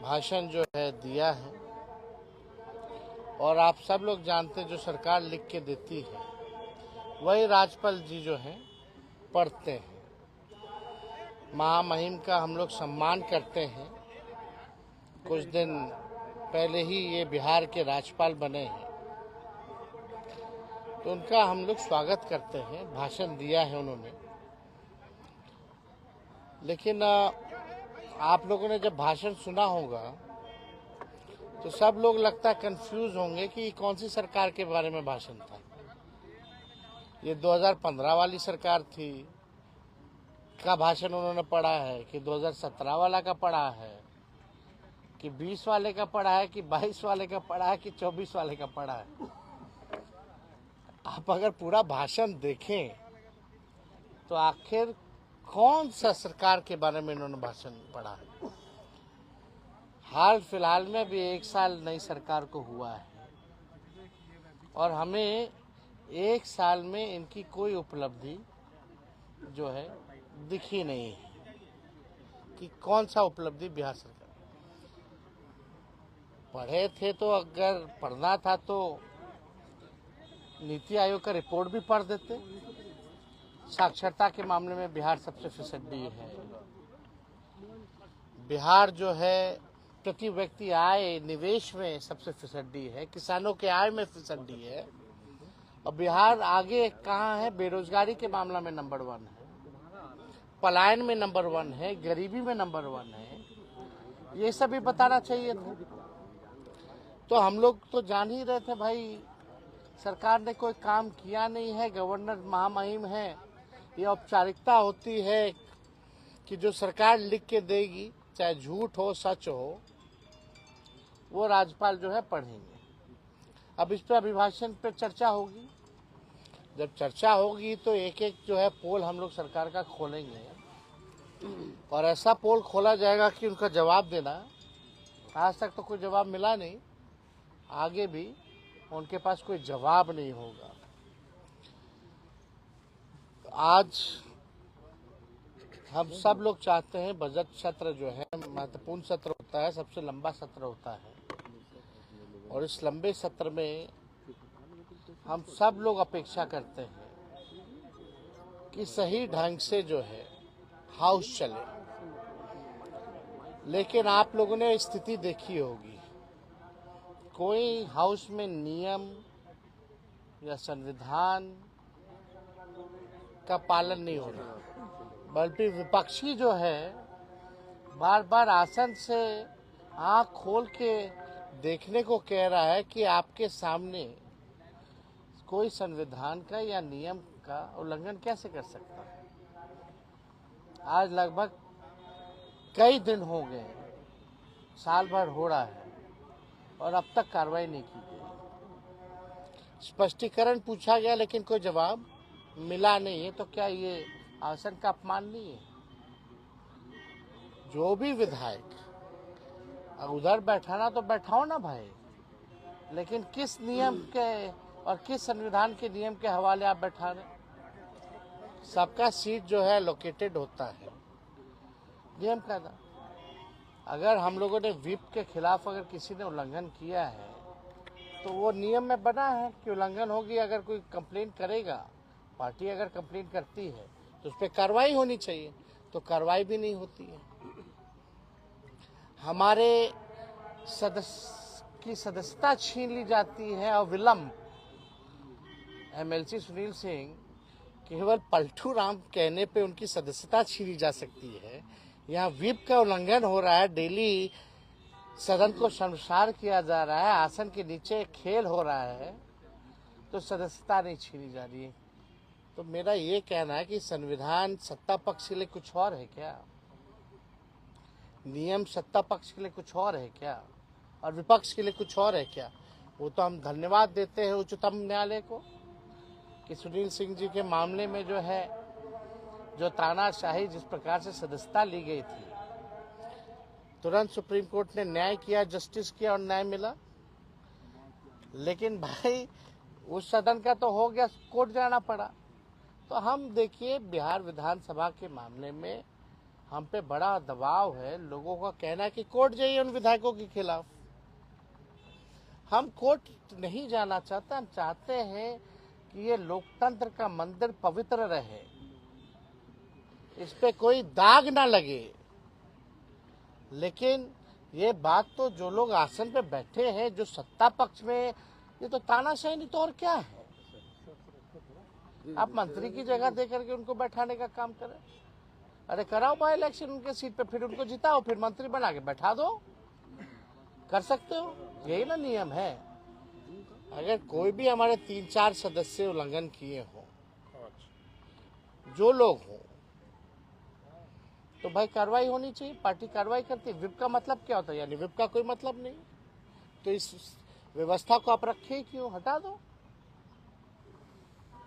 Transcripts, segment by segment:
भाषण जो है दिया है और आप सब लोग जानते हैं जो सरकार लिख के देती है वही राज्यपाल जी जो हैं पढ़ते हैं। महामहिम का हम लोग सम्मान करते हैं। कुछ दिन पहले ही ये बिहार के राज्यपाल बने हैं तो उनका हम लोग स्वागत करते हैं। भाषण दिया है उन्होंने, लेकिन आप लोगों ने जब भाषण सुना होगा तो सब लोग लगता है कंफ्यूज होंगे कि कौन सी सरकार के बारे में भाषण था। ये 2015 वाली सरकार थी का भाषण उन्होंने पढ़ा है कि 2017 वाला का पढ़ा है कि 20 वाले का पढ़ा है कि 22 वाले का पढ़ा है कि 24 वाले का पढ़ा है। आप अगर पूरा भाषण देखें तो आखिर कौन सा सरकार के बारे में इन्होंने भाषण पढ़ा है। हाल फिलहाल में भी 1 साल नई सरकार को हुआ है और हमें 1 साल में इनकी कोई उपलब्धि जो है दिखी नहीं है कि कौन सा उपलब्धि बिहार सरकार। पढ़े थे तो अगर पढ़ना था तो नीति आयोग का रिपोर्ट भी पढ़ देते। साक्षरता के मामले में बिहार सबसे फिसड्डी है। बिहार जो है प्रति व्यक्ति आय निवेश में सबसे फिसड्डी है। किसानों के आय में फिसड्डी है। और बिहार आगे कहाँ है? बेरोजगारी के मामला में नंबर 1 है, पलायन में नंबर 1 है, गरीबी में नंबर 1 है। ये सब भी बताना चाहिए था। तो हम लोग तो जान ही रहे थे भाई सरकार ने कोई काम किया नहीं है। गवर्नर महामहिम है, ये औपचारिकता होती है कि जो सरकार लिख के देगी चाहे झूठ हो सच हो वो राज्यपाल जो है पढ़ेंगे। अब इस पर अभिभाषण पर चर्चा होगी। जब चर्चा होगी तो एक एक जो है पोल हम लोग सरकार का खोलेंगे और ऐसा पोल खोला जाएगा कि उनका जवाब देना। आज तक तो कोई जवाब मिला नहीं, आगे भी उनके पास कोई जवाब नहीं होगा। आज हम सब लोग चाहते हैं बजट सत्र जो है महत्वपूर्ण सत्र होता है, सबसे लंबा सत्र होता है और इस लंबे सत्र में हम सब लोग अपेक्षा करते हैं कि सही ढंग से जो है हाउस चले। लेकिन आप लोगों ने स्थिति देखी होगी, कोई हाउस में नियम या संविधान का पालन नहीं हो रहा, बल्कि विपक्षी जो है बार बार आसन से आंख खोल के देखने को कह रहा है कि आपके सामने कोई संविधान का या नियम का उल्लंघन कैसे कर सकता है। आज लगभग कई दिन हो गए, साल भर हो रहा है और अब तक कार्रवाई नहीं की गई। स्पष्टीकरण पूछा गया लेकिन कोई जवाब मिला नहीं है। तो क्या ये आसन का अपमान नहीं है? जो भी विधायक उधर बैठाना तो बैठाओ ना भाई, लेकिन किस नियम के और किस संविधान के नियम के हवाले आप बैठा रहे? सबका सीट जो है लोकेटेड होता है नियम का। अगर हम लोगों ने व्हिप के खिलाफ अगर किसी ने उल्लंघन किया है तो वो नियम में बना है कि उल्लंघन होगी। अगर कोई कंप्लेंट करेगा, पार्टी अगर कंप्लेंट करती है तो उस पर कार्रवाई होनी चाहिए, तो कार्रवाई भी नहीं होती है। हमारे सदस्य की सदस्यता छीन ली जाती है और विलम्ब। एमएलसी सुनील सिंह केवल पलटू राम कहने पे उनकी सदस्यता छीनी जा सकती है। यहाँ व्हिप का उल्लंघन हो रहा है, डेली सदन को शर्मसार किया जा रहा है, आसन के नीचे खेल हो रहा है, तो सदस्यता नहीं छीनी जा रही है। तो मेरा ये कहना है कि संविधान सत्ता पक्ष के लिए कुछ और है क्या? नियम सत्ता पक्ष के लिए कुछ और है क्या और विपक्ष के लिए कुछ और है क्या? वो तो हम धन्यवाद देते हैं उच्चतम न्यायालय को कि सुनील सिंह जी के मामले में जो है जो तानाशाही जिस प्रकार से सदस्यता ली गई थी, तुरंत सुप्रीम कोर्ट ने न्याय किया, जस्टिस किया और न्याय मिला। लेकिन भाई उस सदन का तो हो गया, कोर्ट जाना पड़ा। तो हम देखिए बिहार विधानसभा के मामले में हम पे बड़ा दबाव है। लोगों का कहना है कि कोर्ट जाइए उन विधायकों के खिलाफ। हम कोर्ट नहीं जाना चाहते, हम चाहते हैं कि ये लोकतंत्र का मंदिर पवित्र रहे, इस पे कोई दाग ना लगे। लेकिन ये बात तो जो लोग आसन पे बैठे हैं, जो सत्ता पक्ष में, ये तो तानाशाही नहीं तो और क्या है। आप मंत्री की जगह दे करके उनको बैठाने का काम करें। अरे कराओ बाय इलेक्शन उनके सीट पे, फिर उनको जिताओ, फिर मंत्री बना के बैठा दो। कर सकते हो, यही ना नियम है। अगर कोई भी हमारे 3-4 सदस्य उल्लंघन किए हो, जो लोग हो, तो भाई कार्रवाई होनी चाहिए। पार्टी कार्रवाई करती है। विप का मतलब क्या होता है? यानी विप का कोई मतलब नहीं, तो इस व्यवस्था को आप रखे क्यों? हटा दो।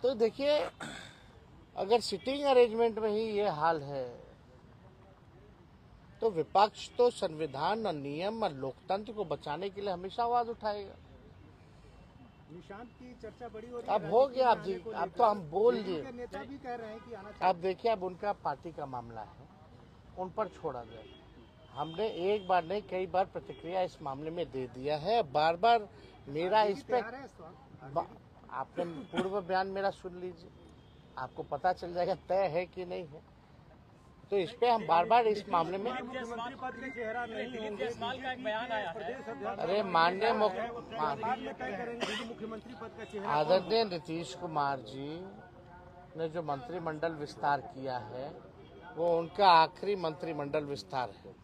तो देखिए, अगर सिटिंग अरेंजमेंट में ही ये हाल है, तो विपक्ष तो संविधान और नियम और लोकतंत्र को बचाने के लिए हमेशा आवाज उठाएगा। निशांत की चर्चा बड़ी हो रही है। अब हो गया, आप जी, अब तो हम बोल दिए। नेता भी कह रहे हैं कि आना चाहिए। अब देखिए, अब उनका पार्टी का मामला है, उन पर छोड़ा जाए। हमने एक बार नहीं कई बार प्रतिक्रिया इस मामले में दे दिया है। बार बार मेरा इस पे, आपने पूर्व बयान मेरा सुन लीजिए, आपको पता चल जाएगा तय है कि नहीं है। तो इस पे हम बार बार इस मामले में, मुख्यमंत्री पद के चेहरा नहीं होंगे। अरे माननीय मुख्यमंत्री पद का चेहरा आदरणीय नीतीश कुमार जी ने जो मंत्रिमंडल विस्तार किया है, वो उनका आखिरी मंत्रिमंडल विस्तार है।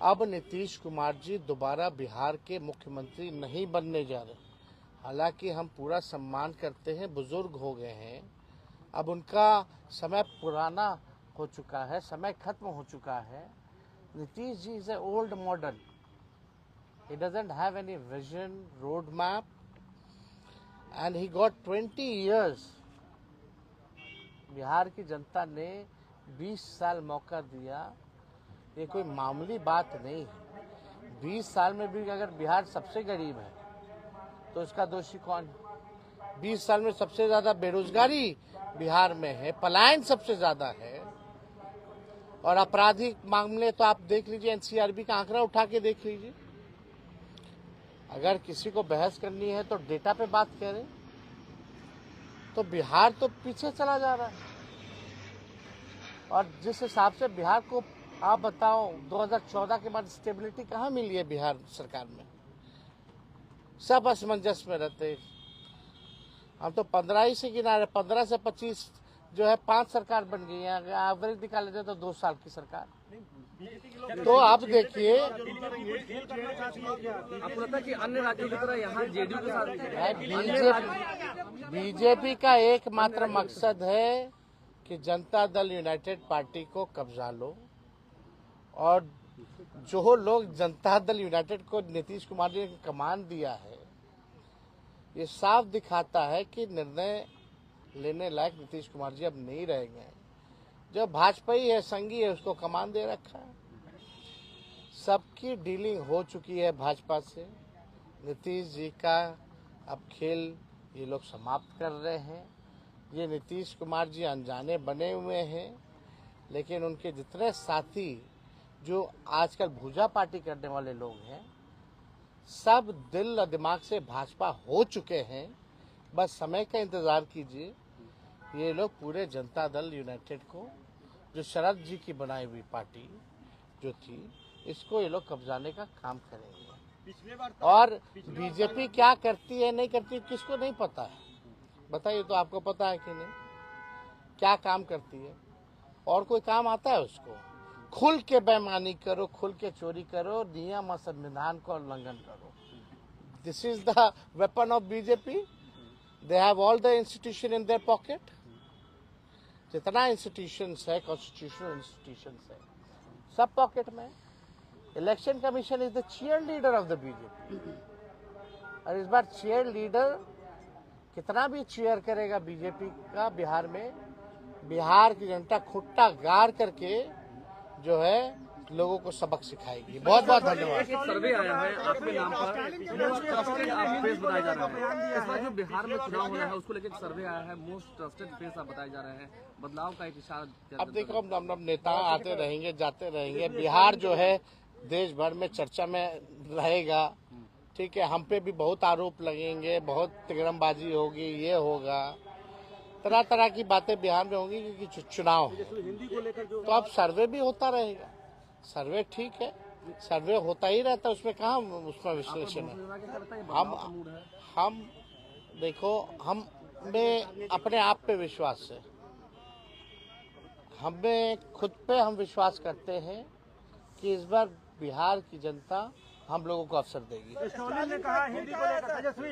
अब नीतीश कुमार जी दोबारा बिहार के मुख्यमंत्री नहीं बनने जा रहे। हालांकि हम पूरा सम्मान करते हैं, बुजुर्ग हो गए हैं, अब उनका समय पुराना हो चुका है, समय खत्म हो चुका है। Nitish ji is a old model, he doesn't have any vision, road map, and he got 20 years. Bihar की जनता ने 20 साल मौका दिया, ये कोई मामूली बात नहीं है। 20 साल में भी अगर बिहार सबसे गरीब है तो इसका दोषी कौन है? 20 साल में सबसे ज्यादा बेरोजगारी बिहार में है, पलायन सबसे ज्यादा है, और आपराधिक मामले तो आप देख लीजिए, एनसीआरबी का आंकड़ा उठा के देख लीजिए। अगर किसी को बहस करनी है तो डेटा पे बात करें, तो बिहार तो पीछे चला जा रहा है। और जिस हिसाब से बिहार को, आप बताओ 2014 के बाद स्टेबिलिटी कहाँ मिली है बिहार सरकार में? सब असमंजस में रहते। हम तो 15 ही से गिना रहे, 15 से 25 जो है 5 सरकार बन गई है। अगर एवरेज निकाले जाए तो 2 साल की सरकार। तो आप देखिए, आपको लगता है कि अन्य राज्यों की तरह यहाँ जेडीयू के साथ बीजेपी का एकमात्र मकसद है कि जनता दल यूनाइटेड पार्टी को कब्जा लो, और जो लोग जनता दल यूनाइटेड को नीतीश कुमार जी ने कमान दिया है, ये साफ दिखाता है कि निर्णय लेने लायक नीतीश कुमार जी अब नहीं रहेंगे। जो भाजपा ही है, संगी है, उसको कमान दे रखा है। सबकी डीलिंग हो चुकी है भाजपा से। नीतीश जी का अब खेल ये लोग समाप्त कर रहे हैं। ये नीतीश कुमार जी अनजाने बने हुए हैं, लेकिन उनके जितने साथी जो आजकल भूजा पार्टी करने वाले लोग हैं, सब दिल और दिमाग से भाजपा हो चुके हैं। बस समय का इंतजार कीजिए। ये लोग पूरे जनता दल यूनाइटेड को, जो शरद जी की बनाई हुई पार्टी जो थी, इसको ये लोग कब्जाने का काम करेंगे। और बीजेपी क्या करती है नहीं करती किसको नहीं पता है, बताइए तो आपको पता है कि नहीं क्या काम करती है? और कोई काम आता है उसको? खुल के बेईमानी करो, खुल के चोरी करो, नियम और संविधान का उल्लंघन करो। This is the weapon of BJP. They have all the institution in their pocket. जितना इंस्टीट्यूशंस है, कॉन्स्टिट्यूशनल इंस्टीट्यूशंस है, सब पॉकेट में। Election commission is the cheerleader of the BJP, और इस बार चीयर लीडर कितना भी चीयर करेगा बीजेपी का बिहार में, बिहार की जनता खुट्टा गाड़ करके जो है लोगों को सबक सिखाएगी। बहुत बहुत धन्यवाद। एक सर्वे आया है आपके नाम पर, मोस्ट ट्रस्टेड आप फेस बताया जा रहा है। इस बार जो बिहार में चुनाव होना है उसको लेकर एक सर्वे आया है, मोस्ट ट्रस्टेड फेस आप बताए जा रहे हैं, बदलाव का एक इशारा। अब देखो, हम नेता आते रहेंगे, जाते रहेंगे। बिहार जो है देश भर में चर्चा में रहेगा, ठीक है। हम पे भी बहुत आरोप लगेंगे, बहुत तिगड़मबाजी होगी, ये होगा, तरह तरह की बातें बिहार में होंगी क्योंकि चुनाव है। तो अब सर्वे भी होता रहेगा, सर्वे ठीक है, सर्वे होता ही रहता है, उसमें कहाँ उसका विश्लेषण है। हम देखो, हमें अपने आप पे विश्वास है, हमें खुद पे हम विश्वास करते हैं कि इस बार बिहार की जनता हम लोगों को अवसर देगी। स्टालिन ने कहा हिंदी को लेकर, तेजस्वी